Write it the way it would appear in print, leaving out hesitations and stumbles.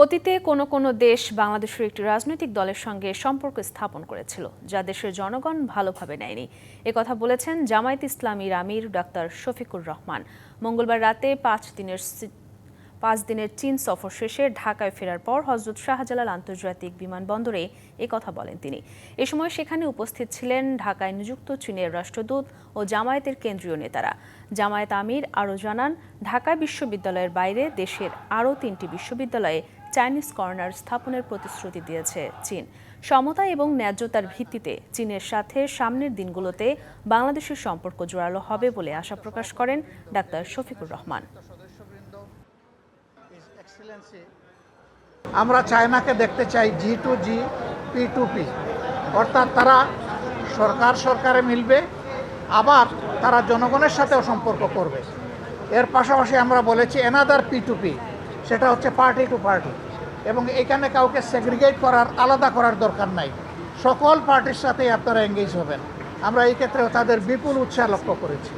অতীতে কোনো কোনো দেশ বাংলাদেশের একটি রাজনৈতিক দলের সঙ্গে সম্পর্ক স্থাপন করেছিল, যা দেশের জনগণ ভালোভাবে নেয়নি। একথা বলেছেন জামায়াতে ইসলামীর আমির ডাক্তার শফিকুর রহমান। মঙ্গলবার রাতে 5 দিনের চীন সফর শেষে ঢাকায় ফেরার পর হযরত শাহজালাল আন্তর্জাতিক বিমানবন্দরে একথা বলেন তিনি। এ সময় সেখানে উপস্থিত ছিলেন ঢাকায় নিযুক্ত চীনের রাষ্ট্রদূত ও জামায়াতের কেন্দ্রীয় নেতারা। জামায়াত আমির আরও জানান, ঢাকা বিশ্ববিদ্যালয়ের বাইরে দেশের আরও 3টি বিশ্ববিদ্যালয়ে চাইনিজ কর্নার স্থাপনের প্রতিশ্রুতি দিয়েছে চীন। সমতা এবং ন্যায্যতার ভিত্তিতে চীনের সাথে সামনের দিনগুলোতে বাংলাদেশের সম্পর্ক জোরালো হবে বলে আশা প্রকাশ করেন ডাক্তার শফিকুর রহমান। আমরা চায়নাকে দেখতে চাই G2G, P2P, অর্থাৎ তারা সরকারে মিলবে, আবার তারা জনগণের সাথেও সম্পর্ক করবে। এর পাশাপাশি আমরা বলেছি অ্যানাদার P2P, সেটা হচ্ছে পার্টি টু পার্টি, এবং এখানে কাউকে সেগ্রিগেট করার, আলাদা করার দরকার নাই। সকল পার্টির সাথেই আপনারা এঙ্গেজ হবেন। আমরা এই ক্ষেত্রেও তাদের বিপুল উৎসাহ লক্ষ্য করেছি।